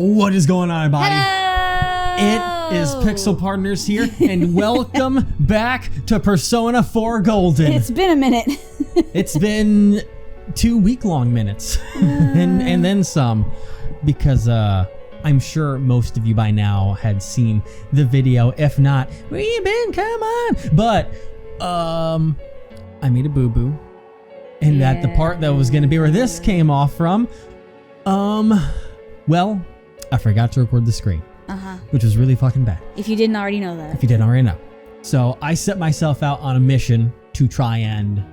What is going on, everybody? Hello! It is Pixel Partners here, and welcome back to Persona 4 Golden. It's been a minute. It's been 2 week-long minutes, and then some, because I'm sure most of you by now had seen the video. If not, where you been? Come on! But I made a boo-boo, and that the part that was going to be where this came off from, well, I forgot to record the screen. Which was really fucking bad. If you didn't already know that. If you didn't already know. So I set myself out on a mission to try and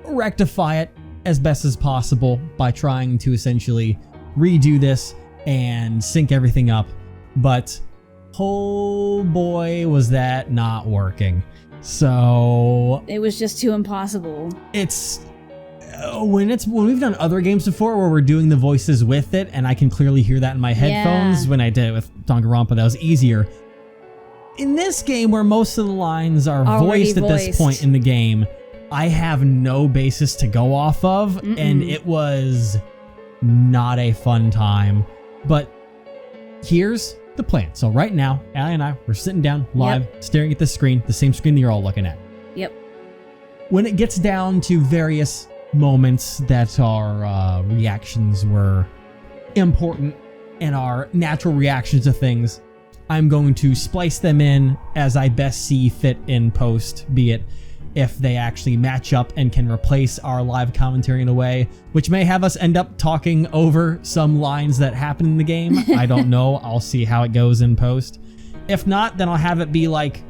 rectify it as best as possible by trying to essentially redo this and sync everything up. But oh boy, was that not working. So it was just too impossible. It's when we've done other games before where we're doing the voices with it, and I can clearly hear that in my headphones. When I did it with Danganronpa, that was easier. In this game, where most of the lines are voiced at this point in the game, I have no basis to go off of, and it was not a fun time. But here's the plan. So right now, Allie and I, we're sitting down live, staring at the screen, the same screen that you're all looking at. Yep. When it gets down to various moments that our reactions were important and our natural reactions to things, I'm going to splice them in as I best see fit in post, be it if they actually match up and can replace our live commentary in a way, which may have us end up talking over some lines that happen in the game. I don't know. I'll see how it goes in post. If not, then I'll have it be like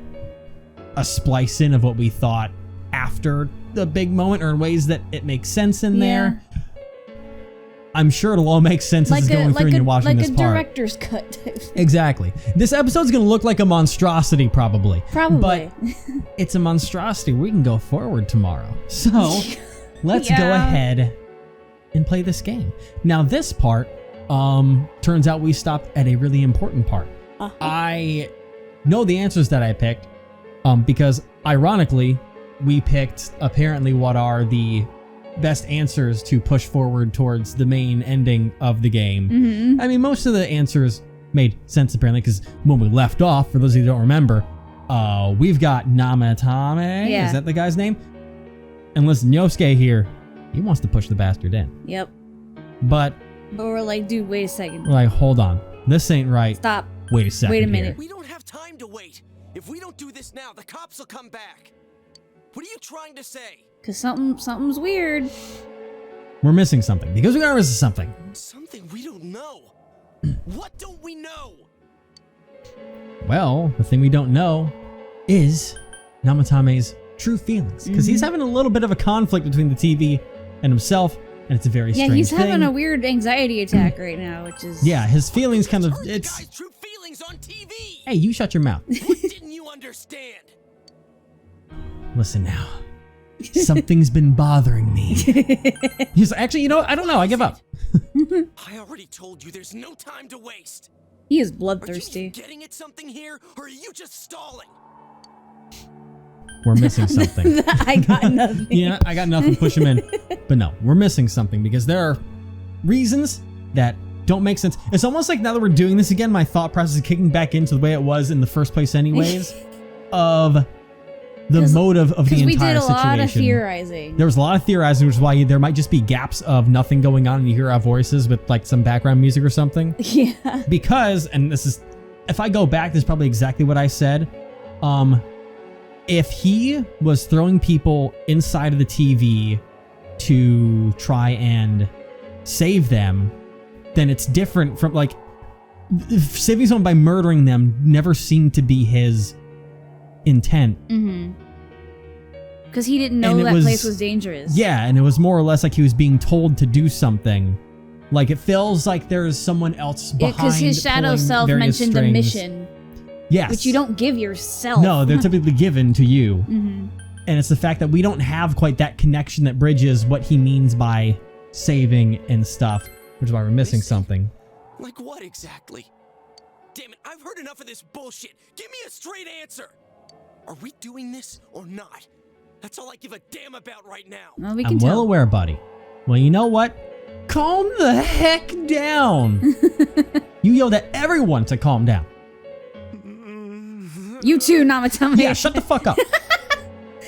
a splice in of what we thought after the big moment, or in ways that it makes sense in there. I'm sure it'll all make sense as it's going through and you're watching this part. Like a director's cut. Exactly. This episode's going to look like a monstrosity, probably. Probably. But it's a monstrosity. We can go forward tomorrow. So let's go ahead and play this game. Now, this part, turns out we stopped at a really important part. I know the answers that I picked, because ironically, we picked apparently what are the best answers to push forward towards the main ending of the game. I mean, most of the answers made sense apparently, because when we left off, for those of you who don't remember, we've got Namatame. Is that the guy's name? And listen, Yosuke here, he wants to push the bastard in. Yep. But we're like, dude, wait a second. We're like, hold on. This ain't right. Stop. Wait a second. Wait a minute. Here. We don't have time to wait. If we don't do this now, the cops will come back. What are you trying to say? Cause something's weird. We're missing something. Because we are missing something. Something we don't know. What don't we know? Well, the thing we don't know is Namatame's true feelings. Because he's having a little bit of a conflict between the TV and himself, and it's a very strange thing. Yeah, he's having a weird anxiety attack right now, which is... Yeah, his feelings kind of... It's... Guys, true feelings on TV. Hey, you shut your mouth. What didn't you understand? Listen now. Something's been bothering me. He's actually, you know what? I don't know. I give up. I already told you there's no time to waste. He is bloodthirsty. Are you getting at something here, or are you just stalling? We're missing something. I got nothing. Yeah, I got nothing. Push him in. But no, we're missing something because there are reasons that don't make sense. It's almost like now that we're doing this again, my thought process is kicking back into the way it was in the first place anyways, of the motive of the entire situation. Because we did a lot of theorizing. There was a lot of theorizing, which is why there might just be gaps of nothing going on and you hear our voices with like some background music or something. Yeah. Because, and this is, if I go back, this is probably exactly what I said. If he was throwing people inside of the TV to try and save them, then it's different from like saving someone by murdering them never seemed to be his intent. Because he didn't know that place was dangerous. Yeah, and it was more or less like he was being told to do something. Like it feels like there's someone else behind. Because his shadow self mentioned a mission. Yes. Which you don't give yourself. No, they're typically given to you. And it's the fact that we don't have quite that connection that bridges what he means by saving and stuff, which is why we're missing something. Like what exactly? Damn it, I've heard enough of this bullshit. Give me a straight answer. Are we doing this or not? That's all I give a damn about right now. Well, we can I'm tell. well aware, buddy. Well, you know what? Calm the heck down. You yelled at everyone to calm down. You too, Namatame. Yeah, shut the fuck up.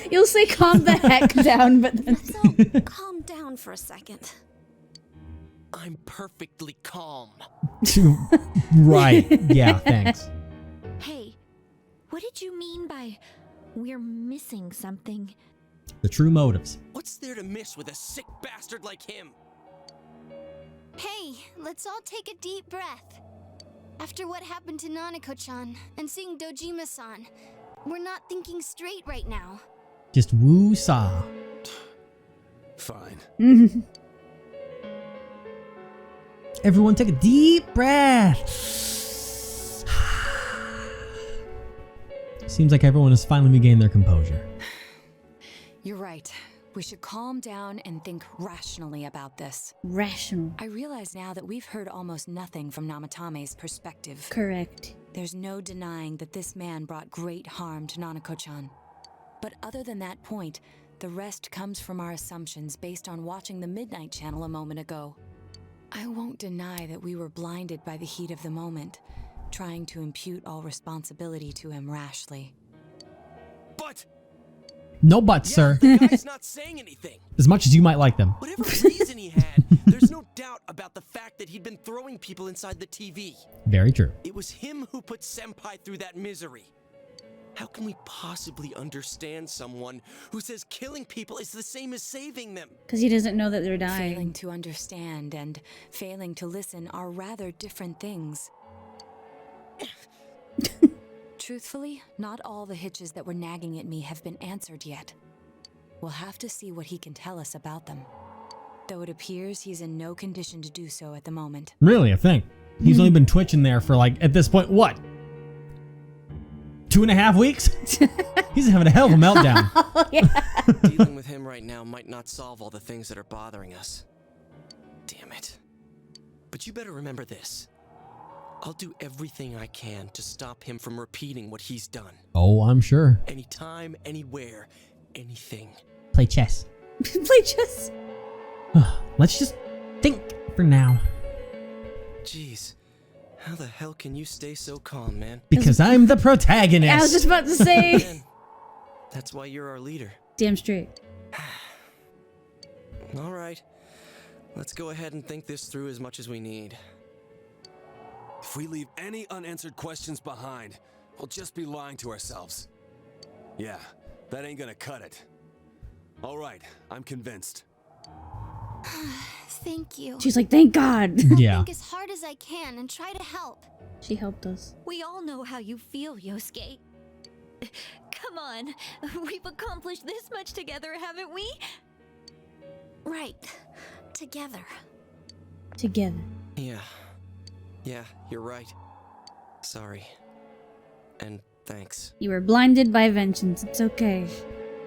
You'll say calm the heck down, but then... Let's all calm down for a second. I'm perfectly calm. Right. Yeah, thanks. Hey, what did you mean by we're missing something? The true motives. What's there to miss with a sick bastard like him? Hey, let's all take a deep breath. After what happened to Nanako-chan and seeing Dojima-san, we're not thinking straight right now. Just woo-saw. Fine. Everyone take a deep breath. Seems like everyone has finally regained their composure. You're right. We should calm down and think rationally about this. Rational. I realize now that we've heard almost nothing from Namatame's perspective. Correct. There's no denying that this man brought great harm to Nanako-chan. But other than that point, the rest comes from our assumptions based on watching the Midnight Channel a moment ago. I won't deny that we were blinded by the heat of the moment, trying to impute all responsibility to him rashly. But... No buts, sir. The guy's not saying anything. As much as you might like them. Whatever reason he had, there's no doubt about the fact that he'd been throwing people inside the TV. Very true. It was him who put Senpai through that misery. How can we possibly understand someone who says killing people is the same as saving them? Because he doesn't know that they're dying. Failing to understand and failing to listen are rather different things. Truthfully, not all the hitches that were nagging at me have been answered yet. We'll have to see what he can tell us about them. Though it appears he's in no condition to do so at the moment. Really, I think. He's only been twitching there for like, at this point, what? 2.5 weeks? He's having a hell of a meltdown. Oh, yeah. Dealing with him right now might not solve all the things that are bothering us. Damn it. But you better remember this. I'll do everything I can to stop him from repeating what he's done. Oh, I'm sure. Anytime, anywhere, anything. Play chess. Play chess. Let's just think for now. Jeez, how the hell can you stay so calm, man? Because I'm the protagonist. I was just about to say. Man, that's why you're our leader. Damn straight. All right, let's go ahead and think this through as much as we need. If we leave any unanswered questions behind, we'll just be lying to ourselves. Yeah, that ain't gonna cut it. All right, I'm convinced. Thank you. She's like, thank God. Yeah. I'll think as hard as I can and try to help. She helped us. We all know how you feel, Yosuke. Come on, we've accomplished this much together, haven't we? Right. Together. Together. Yeah, you're right. Sorry. And thanks. You were blinded by vengeance. It's okay.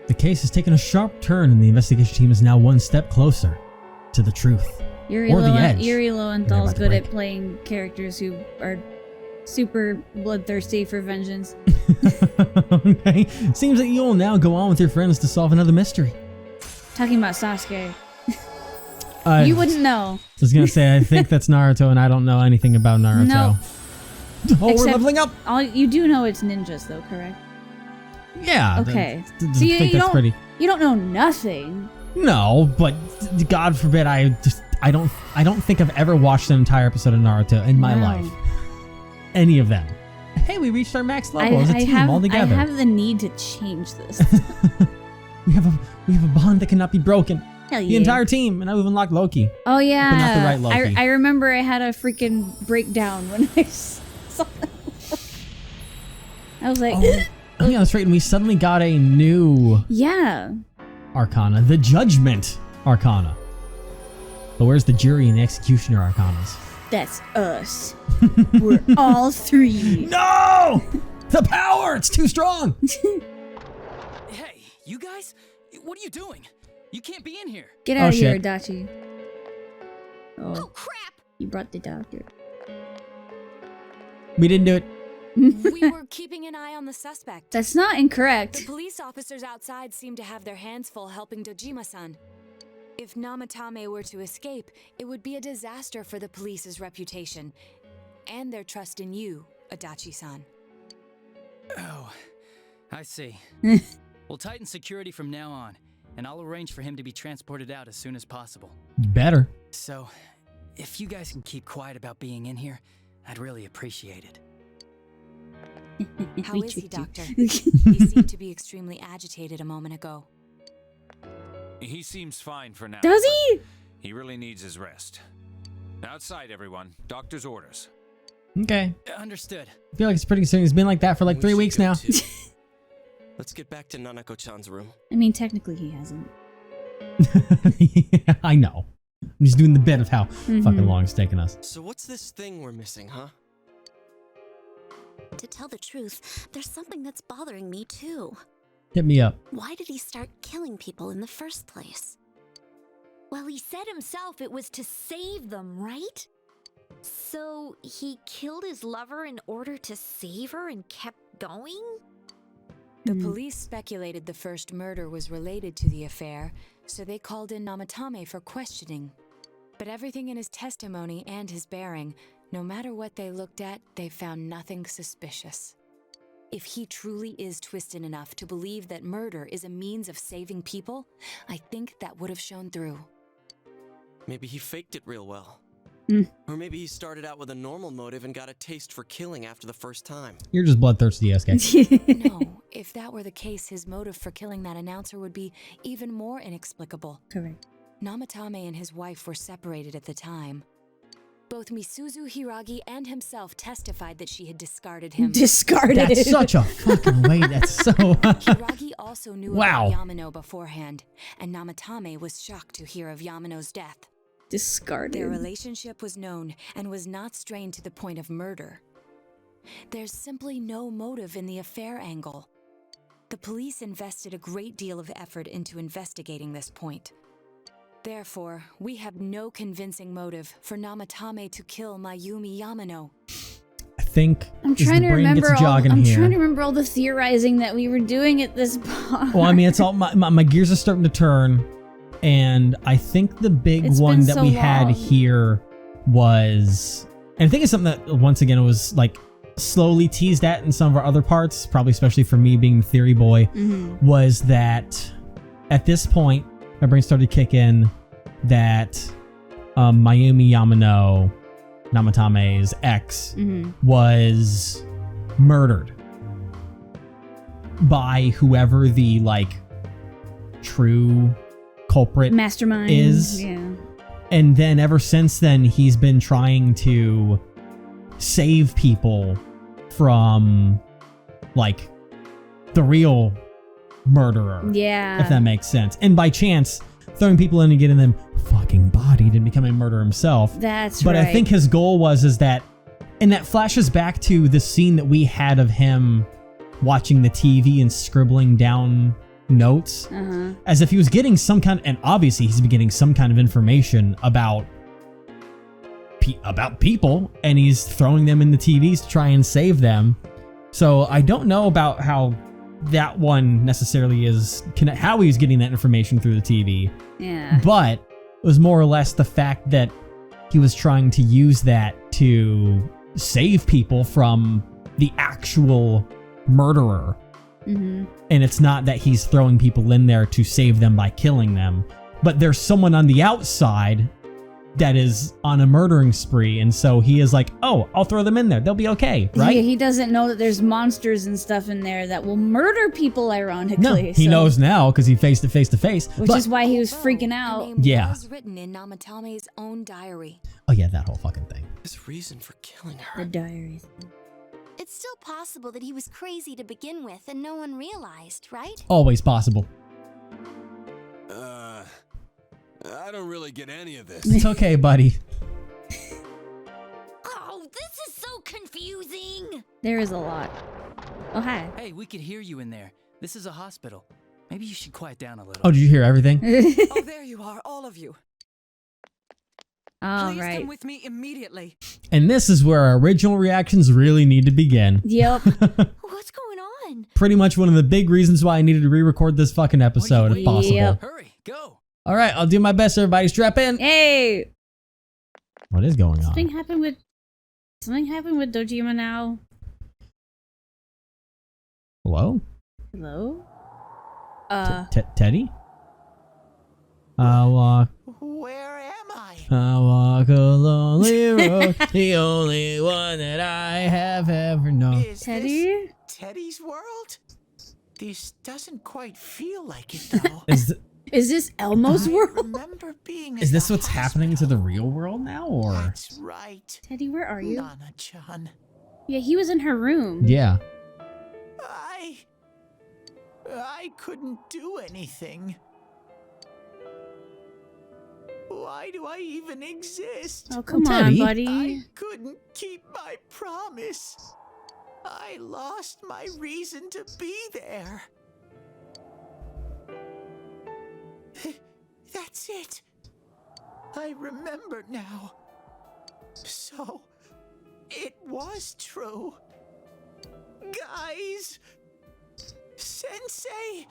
The case has taken a sharp turn and the investigation team is now one step closer to the truth. Yuri Or the edge. Yuri Lowenthal's about to good at break. playing characters who are super bloodthirsty for vengeance. Okay. Seems that you will now go on with your friends to solve another mystery. Talking about Sasuke. I You wouldn't know. was gonna say, I think that's Naruto and I don't know anything about Naruto. No. Oh, we're Except- leveling up! All you do know it's ninjas though, correct? Yeah. Okay. I So think that's pretty... you don't know nothing. No, but God forbid I don't think I've ever watched an entire episode of Naruto in my No. life. Any of them. Hey, we reached our max level as a team all I together. have the need to change this. We have a bond that cannot be broken. Hell The yeah. entire team, and now we've unlocked Loki. Oh yeah. But not the right Loki. I remember I had a freaking breakdown when I saw that. I was like, Oh yeah, that's right. And we suddenly got a new yeah. Arcana, the Judgment Arcana. But where's the Jury and the Executioner Arcanas? That's us. We're all three. No! The power! It's too strong! Hey, you guys? What are you doing? You can't be in here. Get out of here, shit. Adachi. Oh Oh, crap! you brought the doctor. We didn't do it. We were keeping an eye on the suspect. That's not The incorrect. police officers outside seem to have their hands full helping Dojima-san. If Namatame were to escape, it would be a disaster for the police's reputation. and their trust in you, Adachi-san. Oh, I see. We'll tighten security from now on, and I'll arrange for him to be transported out as soon as possible. Better. So, if you guys can keep quiet about being in here, I'd really appreciate it. How We is he, tricked you. Doctor? He seemed to be extremely agitated a moment ago. He seems fine for now. Does he? but He really needs his rest. Outside, everyone. Doctor's orders. Okay. Understood. I feel like it's pretty soon. It's been like that for like We 3 should weeks go now. too. Let's get back to Nanako-chan's room. I mean, technically he hasn't. I know. I'm just doing the bit of how fucking long it's taking us. So what's this thing we're missing, huh? To tell the truth, there's something that's bothering me too. Hit me up. Why did he start killing people in the first place? Well, he said himself it was to save them, right? So he killed his lover in order to save her and kept going? The police speculated the first murder was related to the affair, so they called in Namatame for questioning. But everything in his testimony and his bearing, no matter what they looked at, they found nothing suspicious. If he truly is twisted enough to believe that murder is a means of saving people, I think that would have shown through. Maybe he faked it real well. Hmm. Or maybe he started out with a normal motive and got a taste for killing after the first time. You're just bloodthirsty, SK. No, if that were the case, his motive for killing that announcer would be even more inexplicable. Correct. Namatame and his wife were separated at the time. Both Misuzu Hiragi and himself testified that she had discarded him. Discarded. That's such a fucking way. That's so. Hiragi also knew Wow. about Yamano beforehand, and Namatame was shocked to hear of Yamano's death. Discarded. Their relationship was known and was not strained to the point of murder. There's simply no motive in the affair angle. The police invested a great deal of effort into investigating this point. Therefore, we have no convincing motive for Namatame to kill Mayumi Yamano. I think I'm as the trying to brain remember gets all. jogging I'm here. trying to remember all the theorizing that we were doing at this part. Well, I mean, it's all my gears are starting to turn, and I think the big It's one been that so we had long. here was, and I think it's something that once again was like slowly teased at in some of our other parts, probably especially for me being the theory boy, was that at this point my brain started to kick in that Mayumi Yamano, Namatame's ex, was murdered by whoever the like true culprit Mastermind is. Yeah. And then ever since then, he's been trying to save people from like the real murderer. Yeah. If that makes sense. And by chance, throwing people in and getting them fucking bodied and becoming a murderer himself. That's But right. I think his goal was that, and that flashes back to the scene that we had of him watching the TV and scribbling down notes, as if he was getting some kind, and obviously he's been getting some kind of information about people, and he's throwing them in the TVs to try and save them. So I don't know about how that one necessarily is how he's getting that information through the TV. Yeah. But it was more or less the fact that he was trying to use that to save people from the actual murderer. And it's not that he's throwing people in there to save them by killing them, but there's someone on the outside that is on a murdering spree, and so he is like, oh, I'll throw them in there. They'll be okay, right? Yeah, he doesn't know that there's monsters and stuff in there that will murder people, ironically. No, he knows now because he faced it face to face. Which is why he was freaking out. The name Yeah. was written in Namatame's own diary. Oh yeah, that whole fucking thing. His reason for killing her. The diary. It's still possible that he was crazy to begin with and no one realized, right? Always possible. I don't really get any of this. It's okay, buddy. Oh, this is so confusing! There is a lot. Oh, hi. Hey, we could hear you in there. This is a hospital. Maybe you should quiet down a little. Oh, did you hear everything? Oh, there you are, all of you. All Please right. come with me immediately. And this is where our original reactions really need to begin. Yep. What's going on? Pretty much one of the big reasons why I needed to re-record this fucking episode, if possible. Yep. Hurry, go. All right, I'll do my best, everybody. Strap in. Hey! What is going This on? thing happened with Something happened with Dojima now. Hello? Hello? Teddy? I'll walk. Where am I? I'll walk a lonely road, the only one that I have ever known. Is Teddy? this Teddy's world? This doesn't quite feel like it though. Is this Elmo's world? Remember being Is this what's happening to the real world now, or? That's right. Teddy, where are you? Nana-chan. Yeah, he was in her room. Yeah. I couldn't do anything. Why do I even exist? Oh, come on, buddy. I couldn't keep my promise. I lost my reason to be there. That's it. I remember now. So, it was true. Guys! Sensei!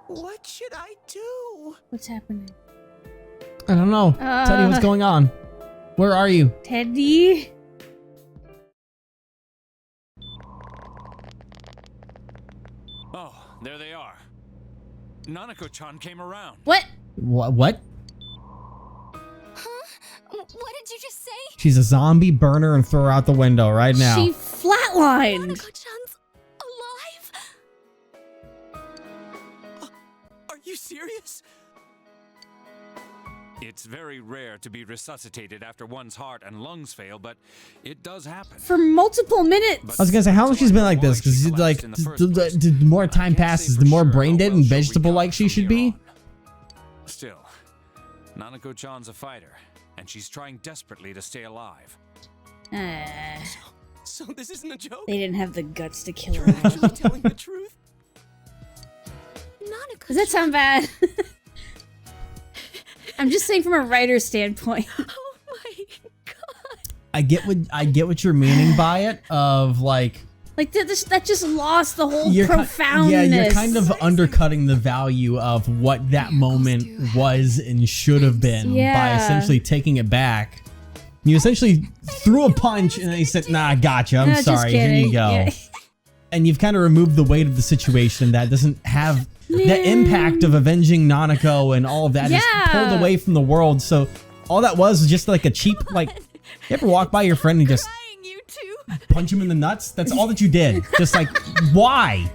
What should I do? What's happening? I don't know. Teddy, what's going on? Where are you? Teddy? Oh, there they are. Nanako-chan came around. What? What? Huh? What did you just say? She's a zombie, burner, and throw her out the window right now. She flatlined. Nanako-chan's alive? Are you serious? It's very rare to be resuscitated after one's heart and lungs fail, but it does happen. For multiple minutes. I was gonna say, how long she's been like this? Because like, the more time passes, the more brain dead and vegetable-like she should be. Still, Nanako-chan's a fighter, and she's trying desperately to stay alive. So this isn't a joke? They didn't have the guts to kill You're her. actually telling the truth? Does that sound bad? I'm just saying from a writer's standpoint. Oh my god. I get what you're meaning by it. Of like that just lost the whole you're profoundness. Yeah, you're kind of undercutting the value of what that moment was and should have been by essentially taking it back. You essentially threw a punch and then he said, "Nah, I gotcha. I'm sorry. Here you go." Yeah. And you've kind of removed the weight of the situation that doesn't have the impact of avenging Nanako and all of that is pulled away from the world. So all that was just like a cheap, like, you ever walk by your friend and just punch him in the nuts? That's all that you did. Just like, why?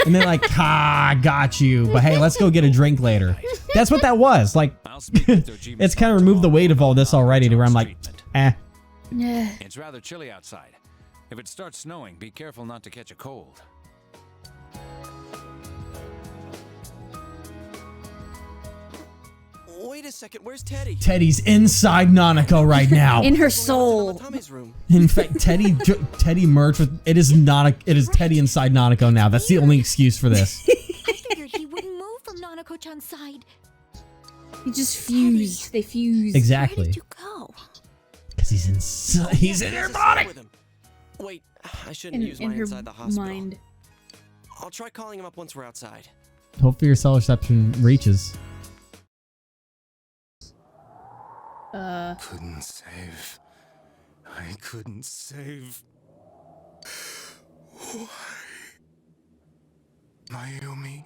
And then like, got you. But hey, let's go get a drink later. That's what that was. Like, it's kind of removed the weight of all this already to where I'm like, eh. Yeah. It's rather chilly outside. If it starts snowing, be careful not to catch a cold. Wait a second, where's Teddy? Teddy's inside Nanako right now. In her soul. In fact, Teddy merged with it is Teddy inside Nanako now. That's the only excuse for this. I figured he wouldn't move from Nanako-chan's side. He just fused. They fused. Exactly. Where did you go? Because he's in her body. Wait, I shouldn't use mine inside the hospital. Mind. I'll try calling him up once we're outside. Hopefully your cell reception reaches. Couldn't save. I couldn't save. Why? Mayumi.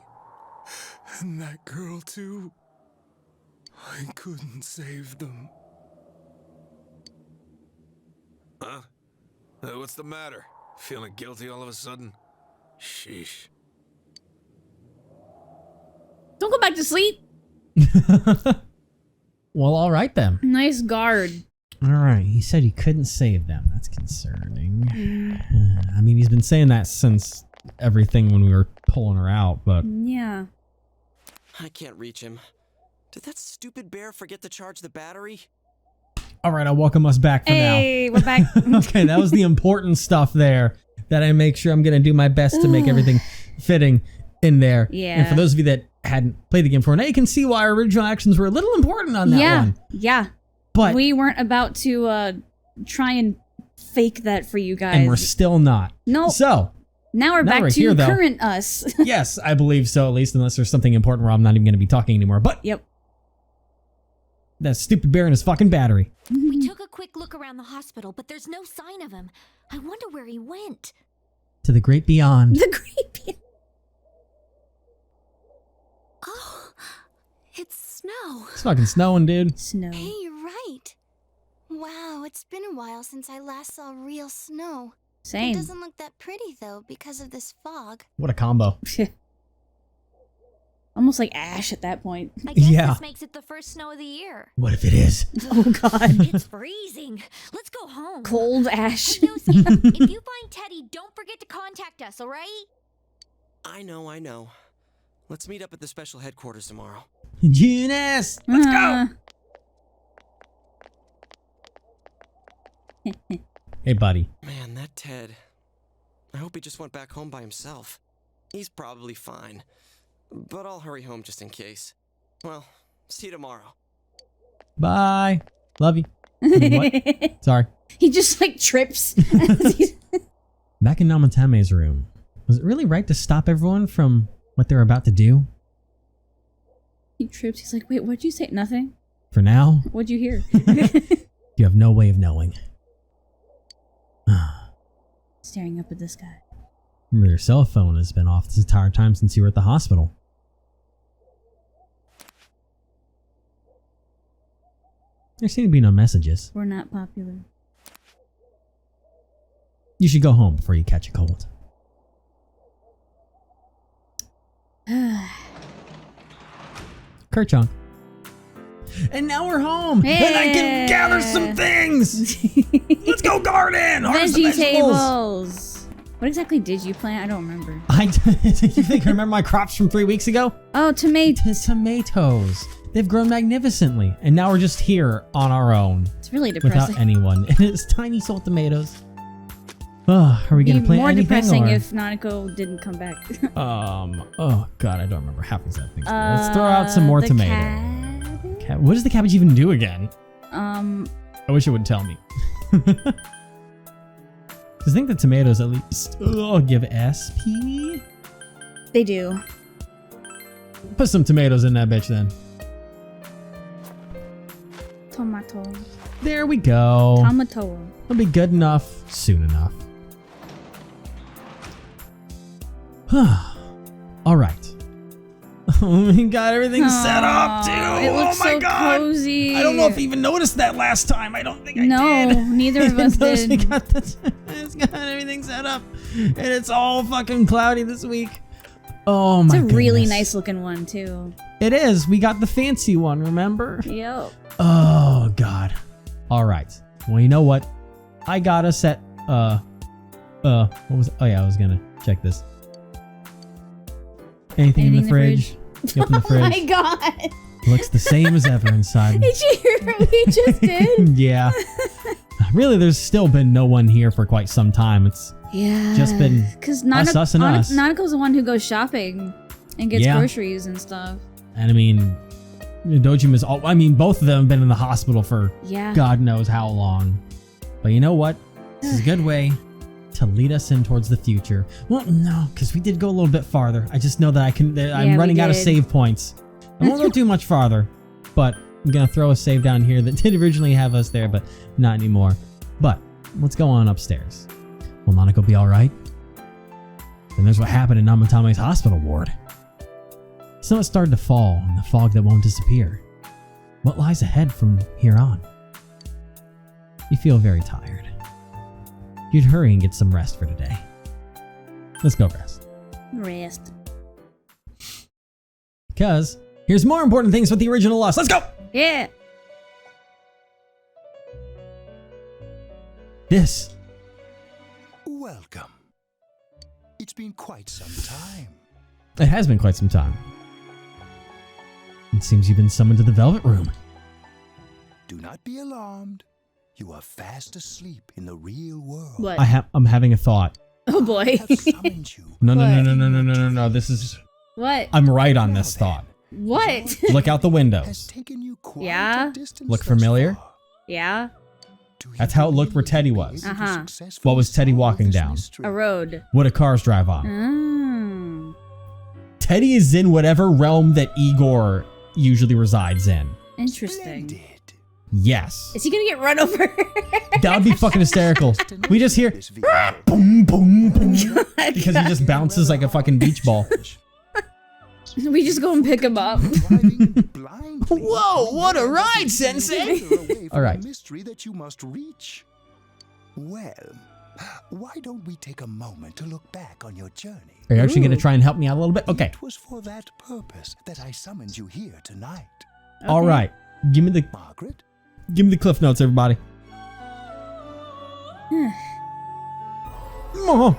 And that girl too. I couldn't save them. Huh? What's the matter? Feeling guilty all of a sudden? Sheesh. Don't go back to sleep. Well, all right then. Nice guard. All right. He said he couldn't save them. That's concerning. I mean, he's been saying that since everything when we were pulling her out, but... Yeah. I can't reach him. Did that stupid bear forget to charge the battery? All right, I'll welcome us back for now. Hey, we're back. Okay, that was the important stuff there that I make sure I'm going to do my best to make everything fitting in there. Yeah. And for those of you that hadn't played the game before, now you can see why our original actions were a little important on that one. Yeah. But we weren't about to try and fake that for you guys. And we're still not. Nope. So, now we're back to here, current us. Yes, I believe so, at least unless there's something important where I'm not even going to be talking anymore. But yep. That stupid bear and his fucking battery. We took a quick look around the hospital, but there's no sign of him. I wonder where he went. To the great beyond. The great beyond. Oh, it's snow. It's fucking snowing, dude. Snow. Hey, you're right. Wow, it's been a while since I last saw real snow. Same. It doesn't look that pretty, though, because of this fog. What a combo. Almost like ash at that point. I guess Yeah. this makes it the first snow of the year. What if it is? Oh god. It's freezing. Let's go home. Cold ash. And Nosy, if you find Teddy, don't forget to contact us, alright? I know. Let's meet up at the special headquarters tomorrow. Eunice! Let's go! Hey, buddy. Man, that Ted. I hope he just went back home by himself. He's probably fine. But I'll hurry home just in case. Well, see you tomorrow. Bye. Love you. What? Sorry. He just like trips. Back in Namatame's room, was it really right to stop everyone from what they're about to do? He trips. He's like, wait, what'd you say? Nothing. For now, What'd you hear? you have no way of knowing. Staring up at this guy. Remember, your cell phone has been off this entire time since you were at the hospital. There seem to be no messages. We're not popular. You should go home before you catch a cold. Kerchunk. And now we're home! And I can gather some things! Let's go garden! Harvest the vegetables! Vegetables! What exactly did you plant? I don't remember. You think I remember my crops from 3 weeks ago? Oh, Tomatoes. They've grown magnificently. And now we're just here on our own. It's really depressing. Without anyone. And it's tiny salt tomatoes. Oh, are we going to plant more anything? depressing Or? if Nanako didn't come back. Oh god, I don't remember half these other things. Let's throw out some more tomatoes. What does the cabbage even do again? I wish it would tell me. I think the tomatoes at least give SP. They do. Put some tomatoes in that bitch then. Tomato. There we go. Tomato. It'll be good enough soon enough. All right. We got everything set up too. It looks my so god. cozy. I don't know if I even noticed that last time. I don't think I did. No, neither of us did. It's got everything set up. And it's all fucking cloudy this week. Oh my god. It's a really nice looking one too. It is. We got the fancy one, remember? Yep. Oh god. All right. Well, you know what? I got us at what was? Oh yeah, I was gonna check this. Anything in the fridge? You open the fridge. Oh my god. Looks the same as ever inside. Did you hear what we just did? Yeah. Really, there's still been no one here for quite some time. It's just been us and us. Nanako's the one who goes shopping and gets groceries and stuff. And I mean, Dojima's both of them have been in the hospital for God knows how long. But you know what? This is a good way to lead us in towards the future. Well, no, because we did go a little bit farther. I just know that I'm running out of save points. I won't go too much farther, but I'm going to throw a save down here that did originally have us there, but not anymore. But let's go on upstairs. Will Nanako be all right? Then there's what happened in Namatame's hospital ward. Snow has started to fall in the fog that won't disappear. What lies ahead from here on? You feel very tired. You'd hurry and get some rest for today. Let's go rest. Rest. Because here's more important things with the original Lost. Let's go! Yeah. This. Welcome. It's been quite some time. It has been quite some time. It seems you've been summoned to the Velvet Room. Do not be alarmed. You are fast asleep in the real world. What? I'm having a thought. Oh boy. I have summoned you. No. This is. What? I'm right on this thought. What? Look out the windows. Yeah. Look familiar? Yeah. That's how it looked where Teddy was. Uh-huh. What was Teddy walking down? A road. What do cars drive on? Teddy is in whatever realm that Igor usually resides in. Interesting. Yes. Is he gonna get run over? That would be fucking hysterical. We just hear boom, boom, boom. Because he just bounces like a fucking beach ball. We just go and pick him up. Whoa, what a ride, Sensei! All right. Mystery that you must reach. Well, why don't we take a moment to look back on your journey? Are you actually going to try and help me out a little bit? Okay. It was for that purpose that I summoned you here tonight. Okay. All right. Give me the Margaret? Give me the cliff notes, everybody. Oh.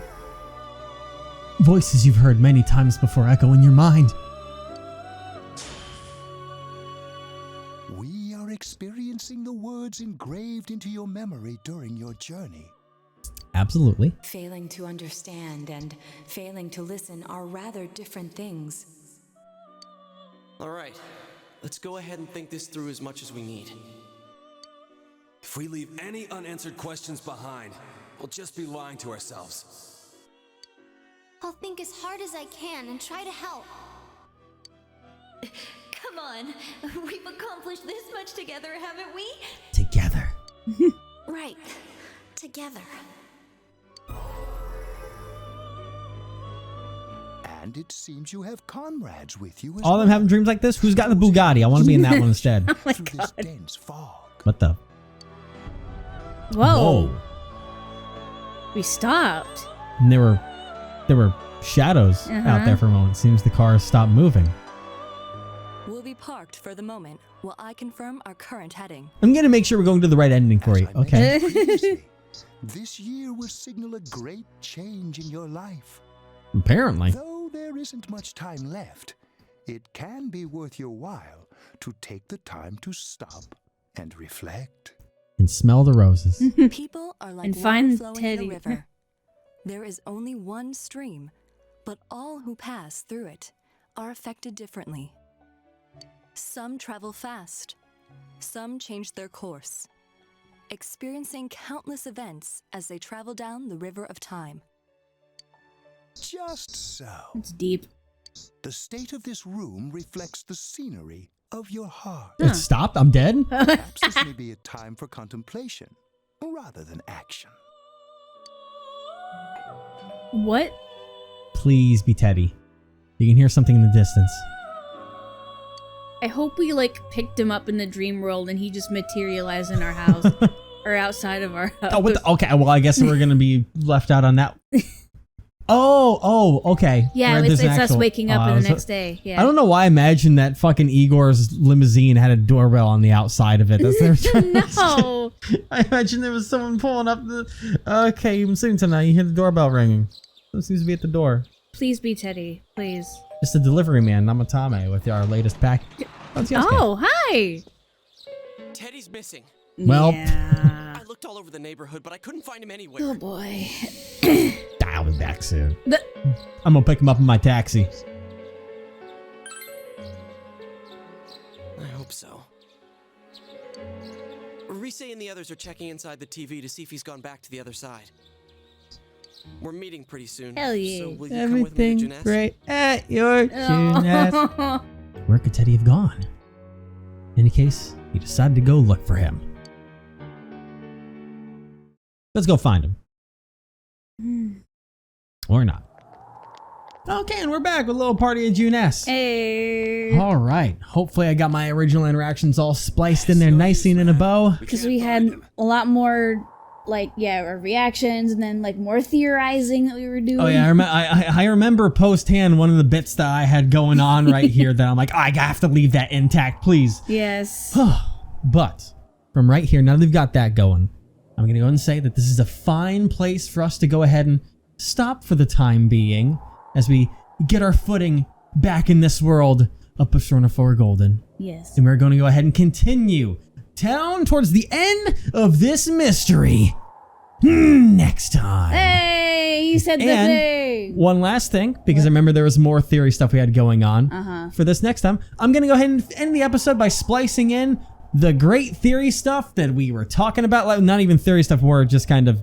Voices you've heard many times before echo in your mind. We are experiencing the words engraved into your memory during your journey. Absolutely. Failing to understand and failing to listen are rather different things. All right, let's go ahead and think this through as much as we need. If we leave any unanswered questions behind, we'll just be lying to ourselves. I'll think as hard as I can and try to help. Come on, we've accomplished this much together, haven't we? Together. Right, together. And it seems you have comrades with you as All of them well. having dreams like this? Who's got the Bugatti? I want to be in that one instead. Oh my Through god. this dense fog. What the? Whoa. We stopped. And there were shadows out there for a moment. Seems the car stopped moving. We'll be parked for the moment while I confirm our current heading. I'm going to make sure we're going to the right ending for you. As I Okay. mentioned previously, this year will signal a great change in your life. Apparently. Though there isn't much time left, it can be worth your while to take the time to stop and reflect. And smell the roses. People are like And water find flowing Teddy. in a river. There is only one stream, but all who pass through it are affected differently. Some travel fast, some change their course, experiencing countless events as they travel down the river of time. Just so. It's deep. The state of this room reflects the scenery of your heart. It stopped? I'm dead? Perhaps this may be a time for contemplation rather than action. What? Please be Teddy. You can hear something in the distance. I hope we like picked him up in the dream world and he just materialized in our house or outside of our house. Oh, what the, okay. Well, I guess we're going to be left out on that. Oh, okay. Yeah, Where it's there's an us actual- waking up in the so- next day. Yeah. I don't know why I imagined that fucking Igor's limousine had a doorbell on the outside of it. No. I imagine there was someone pulling up the... Okay, I'm sitting tonight. You hear the doorbell ringing. Someone seems to be at the door. Please be Teddy. Please. It's the delivery man, Namatame, with our latest pack. Oh, hi. Teddy's missing. Well, Yeah. I looked all over the neighborhood, but I couldn't find him anywhere. Oh boy. I'll be back soon. I'm gonna pick him up in my taxi. I hope so. Rise and the others are checking inside the TV to see if he's gone back to the other side. We're meeting pretty soon. Hell yeah. So will you come with me to Everything Juness? great at your Juness. Oh. Where could Teddy have gone? In any case, he decided to go look for him. Let's go find him. Or not. Okay, and we're back with a little party at Juness. Hey. All right. Hopefully I got my original interactions all spliced in there nicely and in a bow. Because we had a lot more, like, yeah, our reactions and then, like, more theorizing that we were doing. Oh yeah, I remember post-hand one of the bits that I had going on right here that I'm like, oh, I have to leave that intact, please. Yes. But from right here, now that we've got that going, I'm going to go and say that this is a fine place for us to go ahead and stop for the time being as we get our footing back in this world of Persona 4 Golden. Yes. And we're going to go ahead and continue down towards the end of this mystery next time. Hey, you said the And thing. one last thing, because I remember there was more theory stuff we had going on. For this next time, I'm going to go ahead and end the episode by splicing in the great theory stuff that we were talking about. Like, not even theory stuff, we're just kind of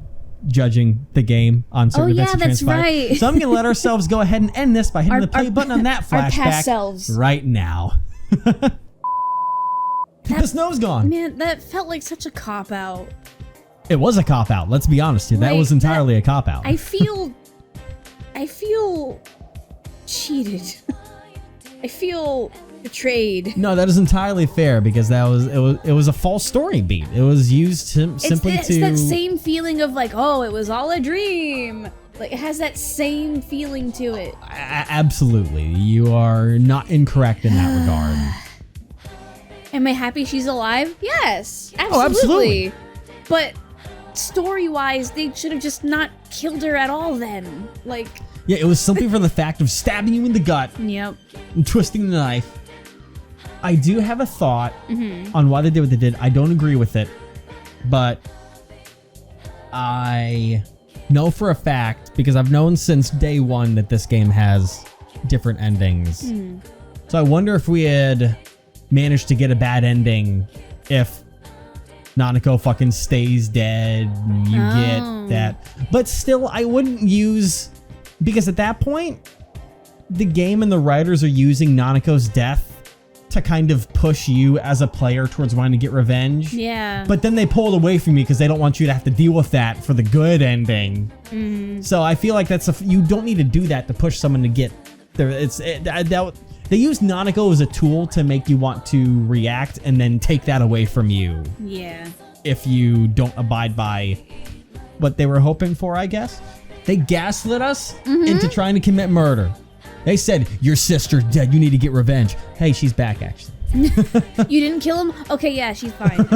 judging the game on certain events that that's transpired. right. So I'm going to let ourselves go ahead and end this by hitting the play button on that our past flashback selves. right now. The snow's gone. Man, that felt like such a cop-out. It was a cop-out. Let's be honest here. That Like, was entirely a cop-out. I feel cheated. I feel betrayed. No, that is entirely fair because it was a false story beat. It was used simply It's that same feeling of like, oh, it was all a dream. Like, it has that same feeling to it. Absolutely. You are not incorrect in that regard. Am I happy she's alive? Yes, absolutely. Oh, absolutely. But story-wise, they should have just not killed her at all then. Like... Yeah, it was simply for the fact of stabbing you in the gut Yep. and twisting the knife. I do have a thought on why they did what they did. I don't agree with it, but I know for a fact, because I've known since day one that this game has different endings. So I wonder if we had managed to get a bad ending if Nanako fucking stays dead and you get that. But still, I wouldn't use... Because at that point, the game and the writers are using Nanako's death to kind of push you as a player towards wanting to get revenge. Yeah. But then they pull it away from you because they don't want you to have to deal with that for the good ending. So I feel like you don't need to do that to push someone to get there. They use Nanako as a tool to make you want to react and then take that away from you. Yeah. If you don't abide by what they were hoping for, I guess. They gaslit us into trying to commit murder. They said, your sister's dead, you need to get revenge. Hey, she's back, actually. You didn't kill him? Okay, yeah, she's fine.